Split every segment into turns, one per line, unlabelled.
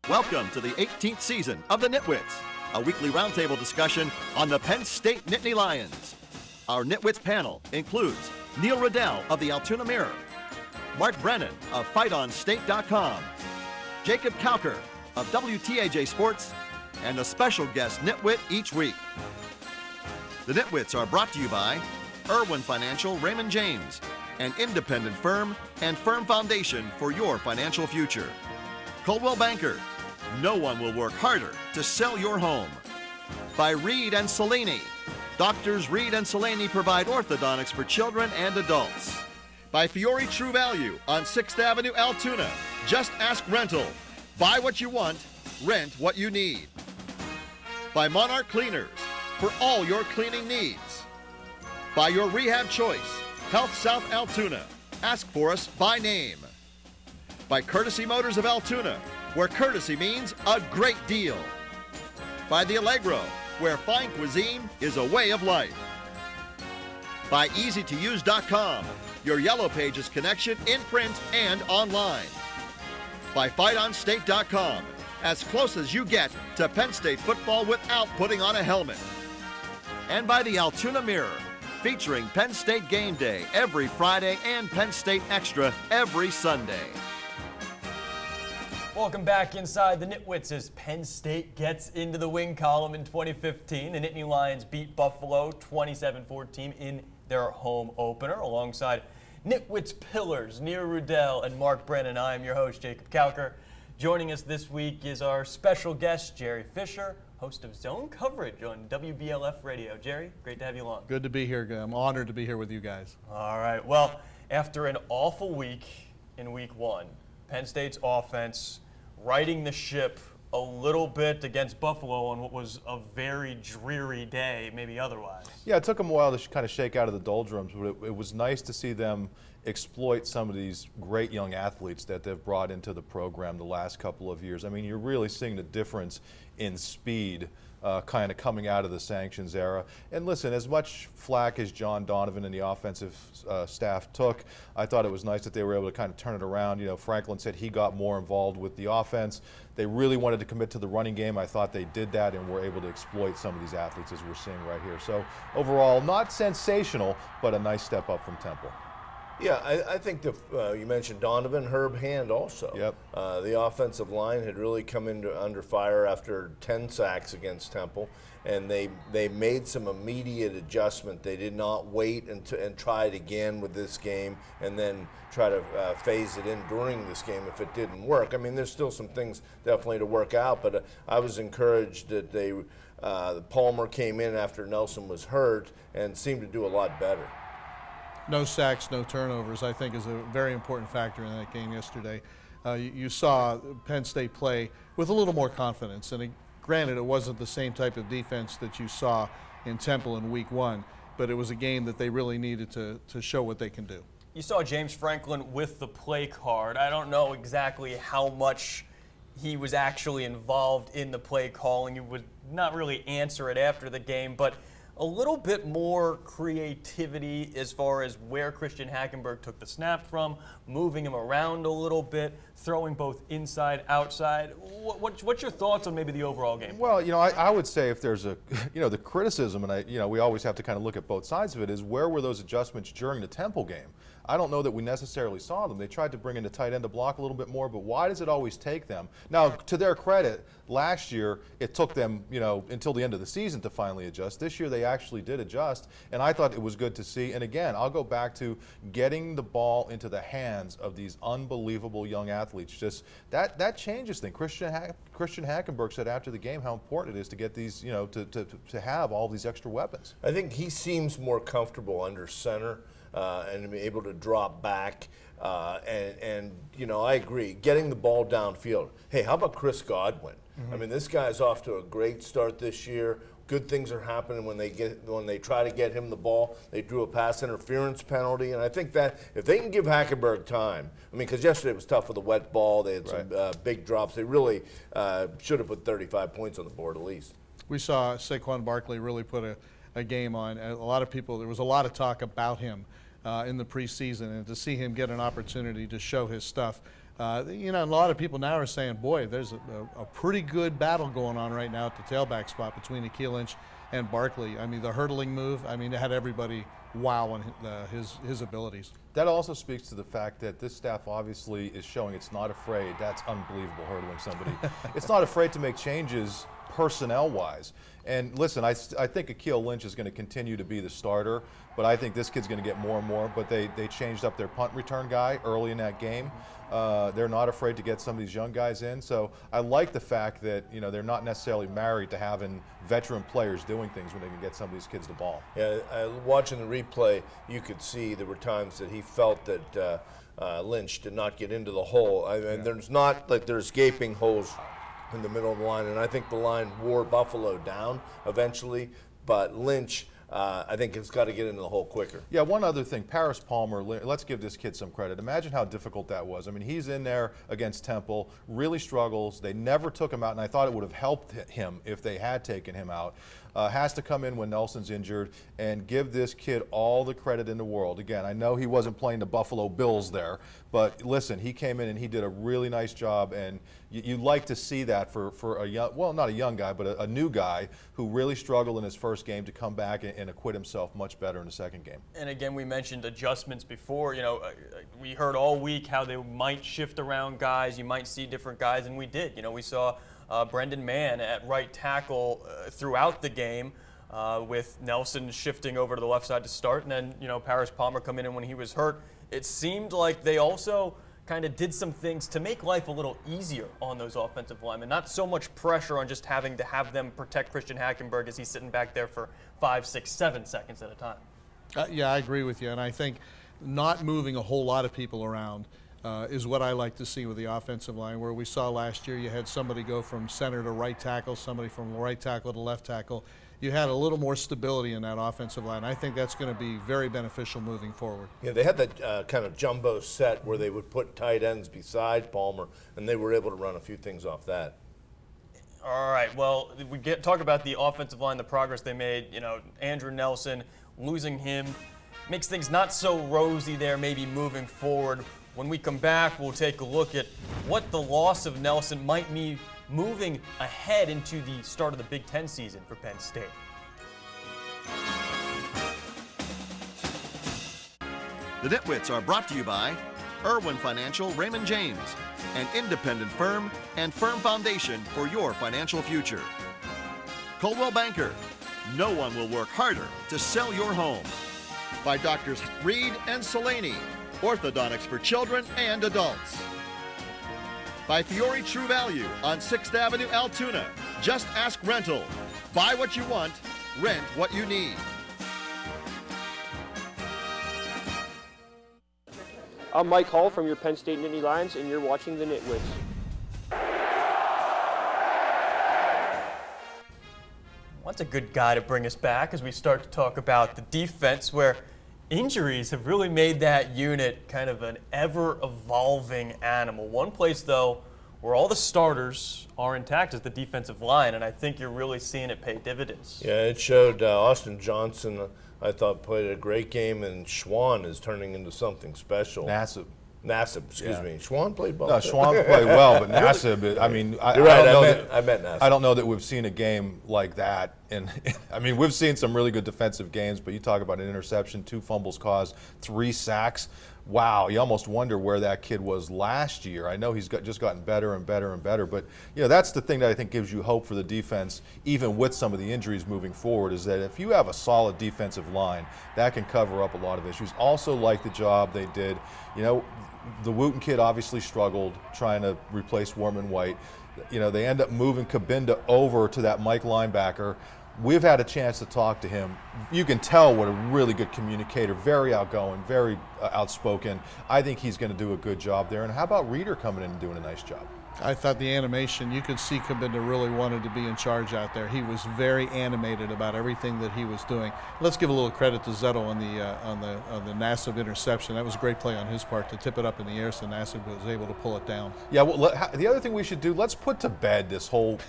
Welcome to the 18th season of the Nitwits, a weekly roundtable discussion on the Penn State Nittany Lions. Our Nitwits panel includes Neil Riddell of the Altoona Mirror, Mark Brennan of FightOnState.com, Jacob Cowker of WTAJ Sports, and a special guest nitwit each week. The Nitwits are brought to you by Irwin Financial Raymond James, an independent firm and firm foundation for your financial future. Coldwell Banker, no one will work harder to sell your home. By Reed and Salini, Doctors Reed and Salini provide orthodontics for children and adults. By Fiore True Value on 6th Avenue, Altoona, just ask rental. Buy what you want, rent what you need. By Monarch Cleaners, for all your cleaning needs. By Your Rehab Choice, Health South Altoona, ask for us by name. By Courtesy Motors of Altoona, where courtesy means a great deal. By the Allegro, where fine cuisine is a way of life. By EasyToUse.com, your Yellow Pages connection in print and online. By FightOnState.com, as close as you get to Penn State football without putting on a helmet. And by the Altoona Mirror, featuring Penn State Game Day every Friday and Penn State Extra every Sunday.
Welcome back inside the Nitwits as Penn State gets into the win column in 2015. The Nittany Lions beat Buffalo 27-14 in their home opener alongside Nitwits pillars Neil Riddell and Mark Brennan. I am your host, Jacob Cowker. Joining us this week is our special guest, Jerry Fisher, host of Zone Coverage on WBLF Radio. Jerry, great to have you along.
Good to be here. I'm honored to be here with you guys.
All right. Well, after an awful week in week one, Penn State's offense righting the ship a little bit against Buffalo on what was a very dreary day, maybe otherwise.
Yeah, it took them a while to kind of shake out of the doldrums, but it was nice to see them exploit some of these great young athletes that they've brought into the program the last couple of years. I mean, you're really seeing the difference in speed kind of coming out of the sanctions era. And listen, as much flack as John Donovan and the offensive staff took, I thought it was nice that they were able to kind of turn it around. You know, Franklin said he got more involved with the offense. They really wanted to commit to the running game. I thought they did that and were able to exploit some of these athletes as we're seeing right here. So overall, not sensational, but a nice step up from Temple.
Yeah, I think you mentioned Donovan, Herb Hand also.
Yep.
The offensive line had really come under fire after 10 sacks against Temple, and they made some immediate adjustment. They did not wait and try it again with this game and then try to phase it in during this game if it didn't work. I mean, there's still some things definitely to work out, but I was encouraged that Palmer came in after Nelson was hurt and seemed to do a lot better.
No sacks, no turnovers, I think is a very important factor in that game yesterday. You saw Penn State play with a little more confidence. And granted, it wasn't the same type of defense that you saw in Temple in week one, but it was a game that they really needed to show what they can do.
You saw James Franklin with the play card. I don't know exactly how much he was actually involved in the play calling. He would not really answer it after the game, but a little bit more creativity as far as where Christian Hackenberg took the snap from, moving him around a little bit, throwing both inside, outside. What's your thoughts on maybe the overall game?
Well, you know, I would say if there's the criticism, and we always have to kind of look at both sides of it, is where were those adjustments during the Temple game? I don't know that we necessarily saw them. They tried to bring in the tight end to block a little bit more, but why does it always take them? Now, to their credit, last year it took them, until the end of the season to finally adjust. This year they actually did adjust, and I thought it was good to see. And again, I'll go back to getting the ball into the hands of these unbelievable young athletes. Just that changes things. Christian Hackenberg said after the game how important it is to get these, to have all these extra weapons.
I think he seems more comfortable under center. And be able to drop back, and I agree. Getting the ball downfield. Hey, how about Chris Godwin? Mm-hmm. I mean, this guy's off to a great start this year. Good things are happening when they try to get him the ball. They drew a pass interference penalty, and I think that if they can give Hackenberg time, I mean, because yesterday it was tough with a wet ball. They had some big drops. They really should have put 35 points on the board at least.
We saw Saquon Barkley really put a game on. A lot of people, there was a lot of talk about him in the preseason, and to see him get an opportunity to show his stuff You know, a lot of people now are saying, boy, there's a pretty good battle going on right now at the tailback spot between Akil Lynch and Barkley. I mean, the hurdling move, I mean, it had everybody wow on his abilities.
That also speaks to the fact that this staff obviously is showing it's not afraid. That's unbelievable, hurdling somebody. It's not afraid to make changes personnel-wise. And listen, I think Akil Lynch is going to continue to be the starter, but I think this kid's going to get more and more. But they changed up their punt return guy early in that game. They're not afraid to get some of these young guys in. So I like the fact that, you know, they're not necessarily married to having veteran players doing things when they can get some of these kids the ball.
Yeah, watching the replay, you could see there were times that he felt that Lynch did not get into the hole. And there's not like there's gaping holes in the middle of the line, and I think the line wore Buffalo down eventually, but Lynch, I think, has got to get into the hole quicker.
Yeah, one other thing, Paris Palmer, let's give this kid some credit. Imagine how difficult that was. I mean, he's in there against Temple, really struggles. They never took him out, and I thought it would have helped him if they had taken him out. Has to come in when Nelson's injured and give this kid all the credit in the world. Again, I know he wasn't playing the Buffalo Bills there, but listen, he came in and he did a really nice job, and you like to see that for a young, well, not a young guy, but a new guy who really struggled in his first game to come back and acquit himself much better in the second game.
And again, we mentioned adjustments before. You know, we heard all week how they might shift around guys. You might see different guys, and we did. You know, we saw Brendan Mann at right tackle throughout the game, with Nelson shifting over to the left side to start, and then, you know, Paris Palmer come in, and when he was hurt, it seemed like they also kind of did some things to make life a little easier on those offensive linemen. Not so much pressure on just having to have them protect Christian Hackenberg as he's sitting back there for 5, 6, 7 seconds at a time.
Yeah, I agree with you, and I think not moving a whole lot of people around is what I like to see with the offensive line, where we saw last year you had somebody go from center to right tackle, somebody from right tackle to left tackle. You had a little more stability in that offensive line. I think that's going to be very beneficial moving forward.
Yeah, they had that kind of jumbo set where they would put tight ends beside Palmer, and they were able to run a few things off that.
All right, well, we talk about the offensive line, the progress they made. You know, Andrew Nelson, losing him makes things not so rosy there maybe moving forward. When we come back, we'll take a look at what the loss of Nelson might mean moving ahead into the start of the Big Ten season for Penn State.
The Nitwits are brought to you by Irwin Financial Raymond James, an independent firm and firm foundation for your financial future. Coldwell Banker, no one will work harder to sell your home. By Doctors Reed and Solani, orthodontics for children and adults. By Fiore True Value on 6th Avenue, Altoona. Just ask rental. Buy what you want, rent what you need.
I'm Mike Hall from your Penn State Nittany Lions, and you're watching the Nitwits.
What's a good guy to bring us back as we start to talk about the defense, where injuries have really made that unit kind of an ever-evolving animal. One place, though, where all the starters are intact is the defensive line, and I think you're really seeing it pay dividends.
Yeah, it showed. Austin Johnson, I thought, played a great game, and Schwann is turning into something special.
Nassib,
excuse me. Schwann played ball.
No, Schwann played well, but Nassib, I mean,
You're right, I meant Nassib.
I don't know that we've seen a game like that. And I mean, we've seen some really good defensive games, but you talk about an interception, 2 fumbles caused, 3 sacks. Wow, you almost wonder where that kid was last year. I know he's just gotten better and better and better, but you know, that's the thing that I think gives you hope for the defense, even with some of the injuries moving forward, is that if you have a solid defensive line, that can cover up a lot of issues. Also like the job they did. You know, the Wooten kid obviously struggled trying to replace Warman White. You know, they end up moving Kabinda over to that Mike linebacker. We've had a chance to talk to him. You can tell what a really good communicator, very outgoing, very outspoken. I think he's going to do a good job there. And how about Reeder coming in and doing a nice job?
I thought the animation, you could see Cabinda really wanted to be in charge out there. He was very animated about everything that he was doing. Let's give a little credit to Zettel on the Nassib interception. That was a great play on his part to tip it up in the air so Nassib was able to pull it down.
Yeah, well, the other thing we should do, let's put to bed this whole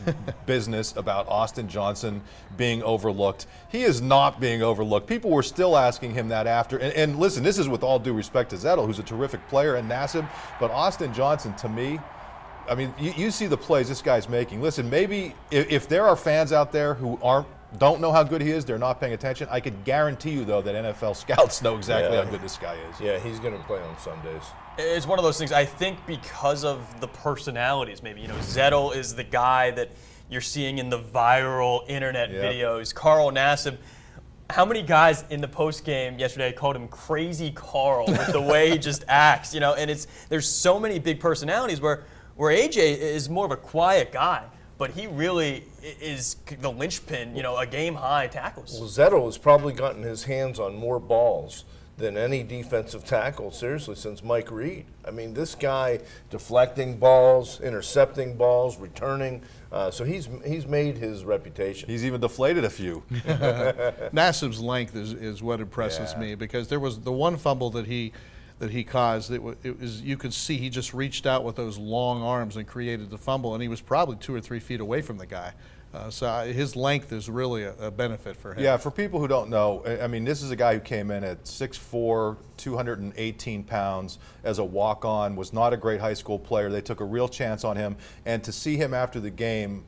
business about Austin Johnson being overlooked. He is not being overlooked. People were still asking him that after. And listen, this is with all due respect to Zettel, who's a terrific player, and Nassib, but Austin Johnson, to me, I mean, you see the plays this guy's making. Listen, maybe if there are fans out there who don't know how good he is, they're not paying attention. I could guarantee you, though, that NFL scouts know exactly how good this guy is.
Yeah, he's going to play on Sundays.
It's one of those things, I think, because of the personalities. Maybe, Zettel is the guy that you're seeing in the viral internet videos. Carl Nassib. How many guys in the post game yesterday called him Crazy Carl with the way he just acts? And there's so many big personalities where AJ is more of a quiet guy, but he really is the linchpin, a game-high tackles.
Well, Zettel has probably gotten his hands on more balls than any defensive tackle, seriously, since Mike Reed. I mean, this guy deflecting balls, intercepting balls, returning. So he's made his reputation.
He's even deflated a few.
Nassib's length is what impresses me, because there was the one fumble that he caused. It was you could see he just reached out with those long arms and created the fumble, and he was probably 2 or 3 feet away from the guy. So his length is really a benefit for him.
Yeah, for people who don't know, I mean, this is a guy who came in at 6'4", 218 pounds as a walk-on, was not a great high school player. They took a real chance on him, and to see him after the game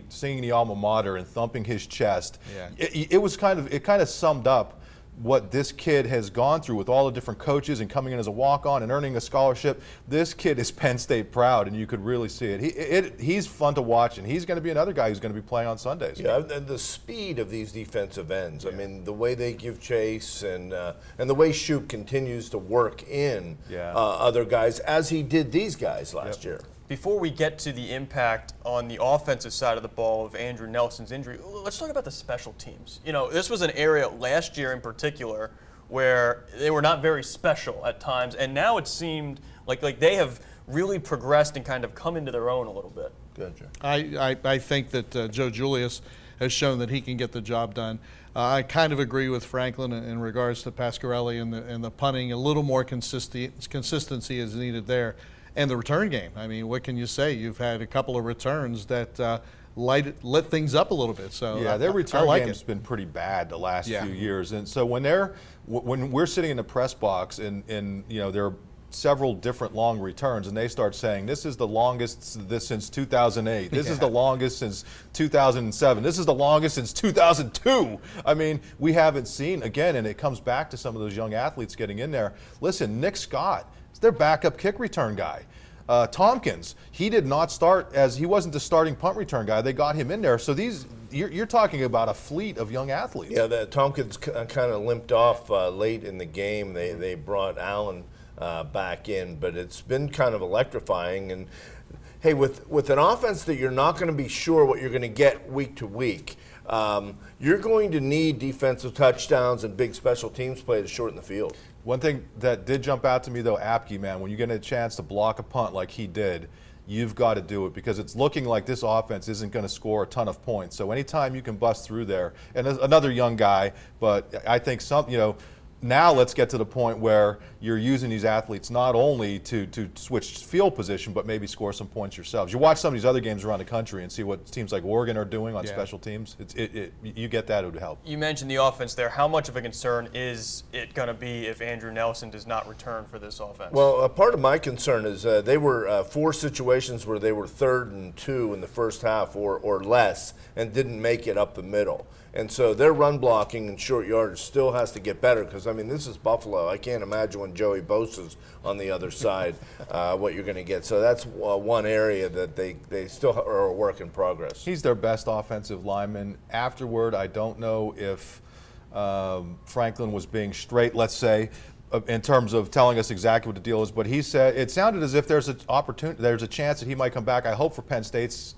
singing the alma mater and thumping his chest, it kind of summed up what this kid has gone through with all the different coaches and coming in as a walk-on and earning a scholarship. This kid is Penn State proud, and you could really see it. He's fun to watch, and he's going to be another guy who's going to be playing on Sundays.
Yeah, and the speed of these defensive ends. I mean, the way they give chase and the way Shoup continues to work in other guys, as he did these guys last year.
Before we get to the impact on the offensive side of the ball of Andrew Nelson's injury, let's talk about the special teams. This was an area last year in particular where they were not very special at times, and now it seemed like they have really progressed and kind of come into their own a little bit.
Good, Joe.
I think that Joe Julius has shown that he can get the job done. I kind of agree with Franklin in regards to Pasquarelli and the punting. A little more consistency is needed there. And the return game. I mean, what can you say? You've had a couple of returns that lit things up a little bit. So
yeah, their return game's been pretty bad the last few years. And so when we're sitting in the press box and there are several different long returns, and they start saying this is the longest since 2008. This is the longest since 2007. This is the longest since 2002. I mean, we haven't seen again, and it comes back to some of those young athletes getting in there. Listen, Nick Scott, their backup kick return guy. Tompkins, he did not start he wasn't the starting punt return guy. They got him in there. So you're talking about a fleet of young athletes.
Yeah, Tompkins kind of limped off late in the game. They brought Allen back in, but it's been kind of electrifying. And hey, with an offense that you're not going to be sure what you're going to get week to week, you're going to need defensive touchdowns and big special teams play to shorten the field.
One thing that did jump out to me, though, Apke, man, when you get a chance to block a punt like he did, you've got to do it because it's looking like this offense isn't going to score a ton of points. So anytime you can bust through there, and another young guy, but I think now let's get to the point where you're using these athletes not only to switch field position, but maybe score some points yourselves. You watch some of these other games around the country and see what teams like Oregon are doing on special teams. You get that, it would help.
You mentioned the offense there. How much of a concern is it going to be if Andrew Nelson does not return for this offense?
Well, part of my concern is they were 4 situations where they were 3rd and 2 in the first half or less and didn't make it up the middle. And so their run blocking and short yardage still has to get better because, I mean, this is Buffalo. I can't imagine when Joey Bosa's on the other side what you're going to get. So that's one area that they still are a work in progress.
He's their best offensive lineman. Afterward, I don't know if Franklin was being straight, let's say, in terms of telling us exactly what the deal is, but he said it sounded as if there's an opportunity, there's a chance that he might come back. I hope for Penn State's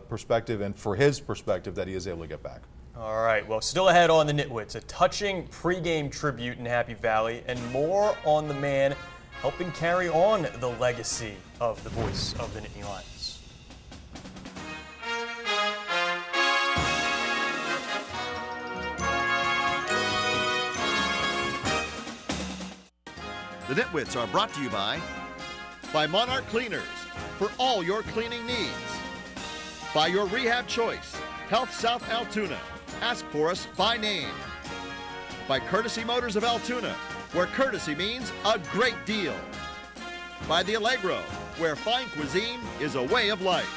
perspective and for his perspective that he is able to get back.
All right, well, still ahead on the Nitwits, a touching pregame tribute in Happy Valley, and more on the man helping carry on the legacy of the voice of the Nittany Lions.
The Nitwits are brought to you by Monarch Cleaners for all your cleaning needs. By your rehab choice, Health South Altoona. Ask for us by name. By Courtesy Motors of Altoona, where courtesy means a great deal. By the Allegro, where fine cuisine is a way of life.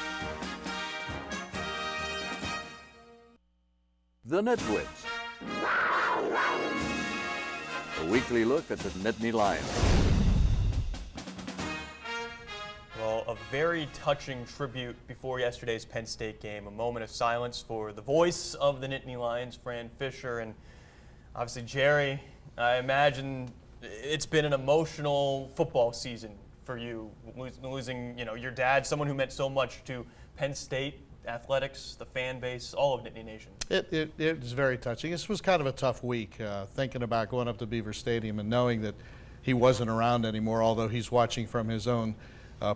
The Nitwits. A weekly look at the Nittany Lions.
Well, a very touching tribute before yesterday's Penn State game. A moment of silence for the voice of the Nittany Lions, Fran Fisher, and obviously Jerry. I imagine it's been an emotional football season for you, losing, your dad, someone who meant so much to Penn State athletics, the fan base, all of Nittany Nation.
It was very touching. This was kind of a tough week, thinking about going up to Beaver Stadium and knowing that he wasn't around anymore, although he's watching from his own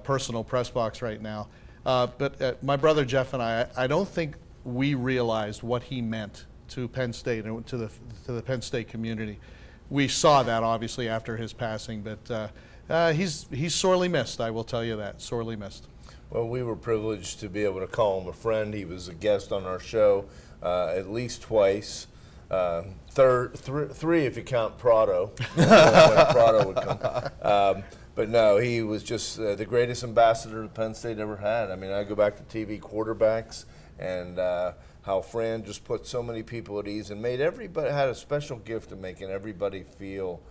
personal press box right now. But my brother Jeff and I don't think we realized what he meant to Penn State and to the Penn State community. We saw that obviously after his passing, but he's sorely missed. I will tell you that, sorely missed.
Well, we were privileged to be able to call him a friend. He was a guest on our show at least twice. Three if you count Prado, when Prado would come. But no, he was just the greatest ambassador that Penn State ever had. I mean, I go back to TV quarterbacks and how Fran just put so many people at ease and made everybody, had a special gift of making everybody feel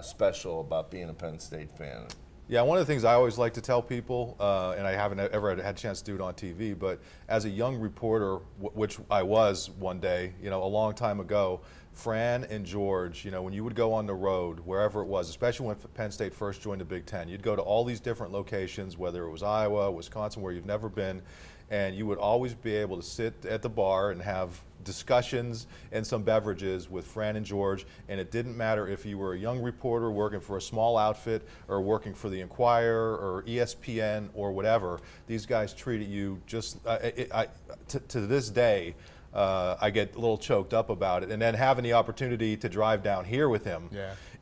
special about being a Penn State fan.
Yeah, one of the things I always like to tell people, and I haven't ever had a chance to do it on TV, but as a young reporter, which I was one day, a long time ago, Fran and George, when you would go on the road, wherever it was, especially when Penn State first joined the Big Ten, you'd go to all these different locations, whether it was Iowa, Wisconsin, where you've never been, and you would always be able to sit at the bar and have discussions and some beverages with Fran and George, and it didn't matter if you were a young reporter working for a small outfit or working for the Enquirer or ESPN or whatever. These guys treated you just, to this day, I get a little choked up about it. And then having the opportunity to drive down here with him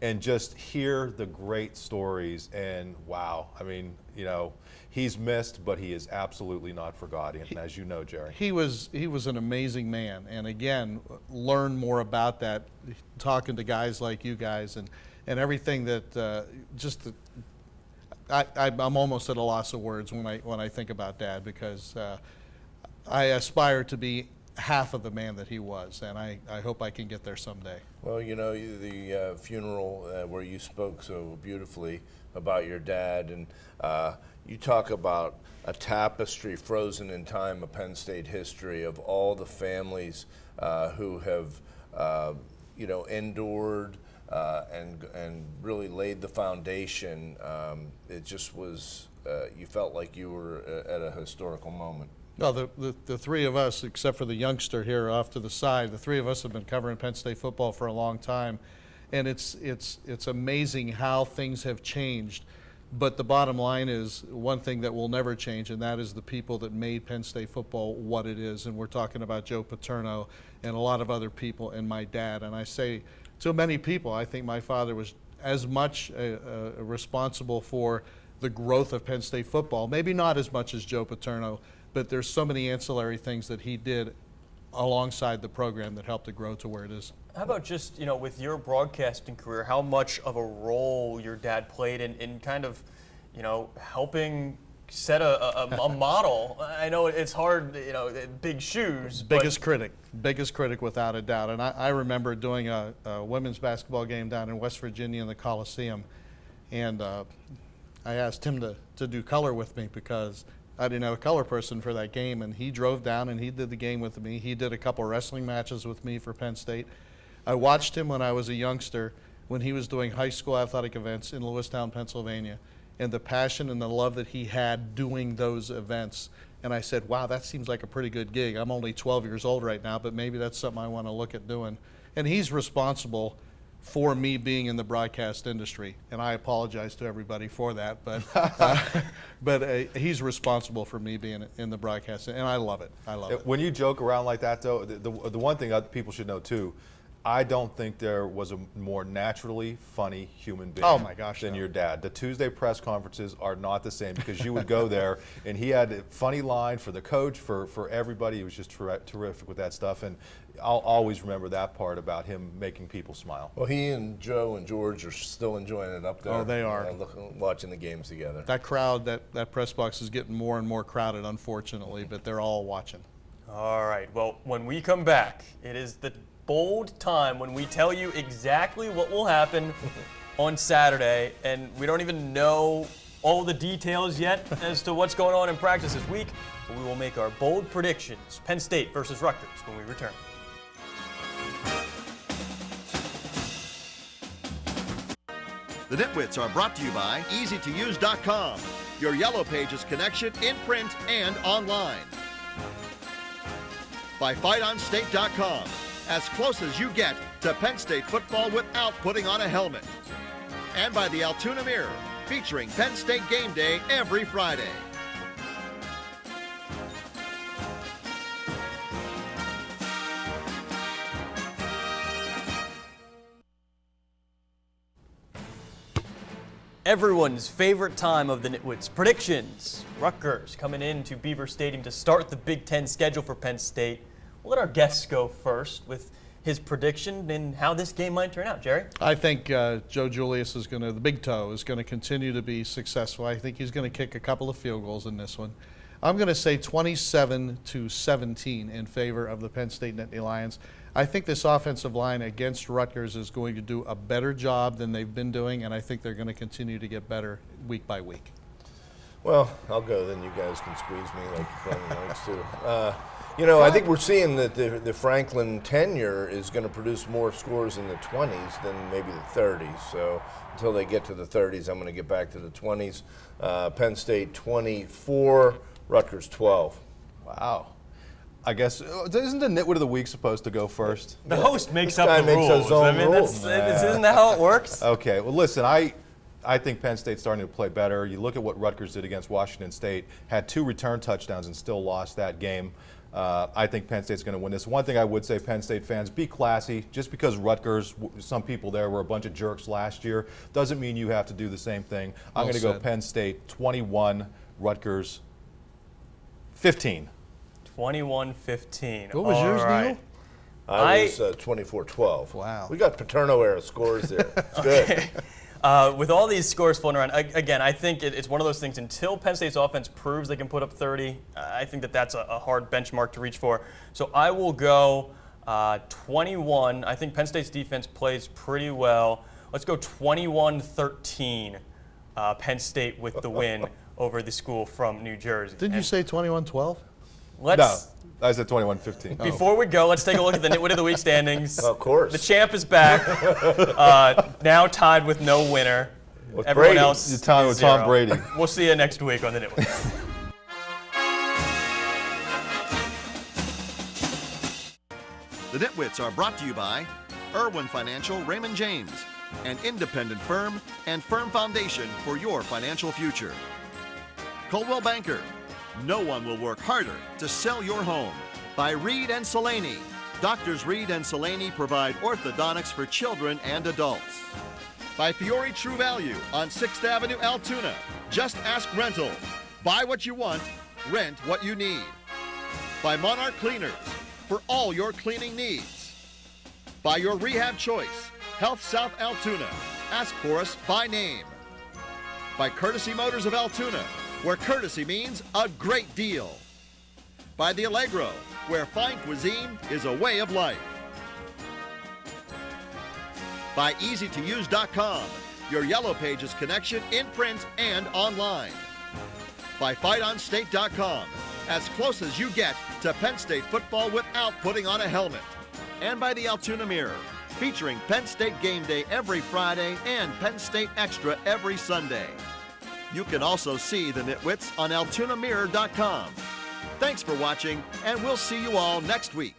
and just hear the great stories, and wow, I mean, he's missed, but he is absolutely not forgotten, as you know, Jerry. He was
an amazing man, and again, learn more about that, talking to guys like you guys, and everything that I'm almost at a loss of words when I think about Dad, because I aspire to be half of the man that he was, and I hope I can get there someday.
Well, the funeral where you spoke so beautifully about your dad, and you talk about a tapestry frozen in time of Penn State history of all the families who have, endured and really laid the foundation. It just was, you felt like you were at a historical moment.
Well, the three of us, except for the youngster here off to the side, the three of us have been covering Penn State football for a long time, and it's amazing how things have changed. But the bottom line is one thing that will never change, and that is the people that made Penn State football what it is. And we're talking about Joe Paterno and a lot of other people, and my dad. And I say to many people, I think my father was as much responsible for the growth of Penn State football, maybe not as much as Joe Paterno, but there's so many ancillary things that he did alongside the program that helped it grow to where it is.
How about just, with your broadcasting career, how much of a role your dad played in kind of, helping set a model? I know it's hard, big shoes.
Biggest critic without a doubt. And I remember doing a women's basketball game down in West Virginia in the Coliseum, and I asked him to do color with me because I didn't have a color person for that game, and he drove down and he did the game with me. He did a couple wrestling matches with me for Penn State. I watched him when I was a youngster when he was doing high school athletic events in Lewistown, Pennsylvania, and the passion and the love that he had doing those events. And I said, wow, that seems like a pretty good gig. I'm only 12 years old right now, but maybe that's something I want to look at doing. And he's responsible for me being in the broadcast industry, and I apologize to everybody for that, but he's responsible for me being in the broadcast, and I love it. I love it.
When you joke around like that, though, the one thing that people should know too, I don't think there was a more naturally funny human being
Oh my gosh,
than
no.
your dad. The Tuesday press conferences are not the same because you would go there and he had a funny line for the coach, for everybody. He was just terrific with that stuff, and I'll always remember that part about him making people smile.
Well, he and Joe and George are still enjoying it up there.
Oh, they are.
Watching the games together.
That crowd, that press box is getting more and more crowded, unfortunately, but they're all watching.
All right. Well, when we come back, it is the bold time when we tell you exactly what will happen on Saturday, and we don't even know all the details yet as to what's going on in practice this week, but we will make our bold predictions. Penn State versus Rutgers when we return.
The Nitwits are brought to you by EasyToUse.com, your Yellow Pages connection in print and online. By FightOnState.com, as close as you get to Penn State football without putting on a helmet. And by the Altoona Mirror, featuring Penn State game day every Friday.
Everyone's favorite time of the Nitwits, predictions. Rutgers coming into Beaver Stadium to start the Big Ten schedule for Penn State. We'll let our guests go first with his prediction and how this game might turn out. Jerry?
I think Joe Julius is the big toe is going to continue to be successful. I think he's going to kick a couple of field goals in this one. I'm going to say 27-17 in favor of the Penn State Nittany Lions. I think this offensive line against Rutgers is going to do a better job than they've been doing, and I think they're going to continue to get better week by week.
Well, I'll go, then you guys can squeeze me like Brendan likes to. I think we're seeing that the Franklin tenure is going to produce more scores in the 20s than maybe the 30s. So until they get to the 30s, I'm going to get back to the 20s. Penn State 24, Rutgers 12.
Wow. I guess, isn't the Nitwit of the Week supposed to go first?
The host makes
This
up
guy
the
makes
rules.
his own
I mean,
rules.
isn't that how it works?
Okay, well, listen, I think Penn State's starting to play better. You look at what Rutgers did against Washington State, had 2 return touchdowns and still lost that game. I think Penn State's going to win this. One thing I would say, Penn State fans, be classy. Just because Rutgers, some people there were a bunch of jerks last year, doesn't mean you have to do the same thing. I'm going to go Penn State 21, Rutgers 15.
21-15.
What was yours, Neil?
I was 24-12.
Wow.
We got Paterno-era scores there. It's good.
With all these scores floating around, again, I think it's one of those things until Penn State's offense proves they can put up 30, I think that's a hard benchmark to reach for. So I will go 21. I think Penn State's defense plays pretty well. Let's go 21-13, Penn State with the win over the school from New Jersey.
Didn't you say 21-12?
No, I said 21-15.
Before we go, let's take a look at the Nitwit of the Week standings.
Of course.
The champ is back, now tied with no winner.
With
Everyone
Brady.
else
You're tied with
is 0.
Tom Brady.
We'll see you next week on the Nitwit.
The Nitwits are brought to you by Irwin Financial Raymond James, an independent firm and firm foundation for your financial future. Coldwell Banker, no one will work harder to sell your home. By Reed and Salaney, Doctors Reed and Salaney provide orthodontics for children and adults. By Fiore True Value on 6th Avenue, Altoona. Just ask rental. Buy what you want, rent what you need. By Monarch Cleaners, for all your cleaning needs. By Your Rehab Choice, Health South Altoona. Ask for us by name. By Courtesy Motors of Altoona, where courtesy means a great deal. By the Allegro, where fine cuisine is a way of life. By EasyToUse.com, your Yellow Pages connection in print and online. By FightOnState.com, as close as you get to Penn State football without putting on a helmet. And by the Altoona Mirror, featuring Penn State game day every Friday and Penn State Extra every Sunday. You can also see the Nitwits on AltoonaMirror.com. Thanks for watching, and we'll see you all next week.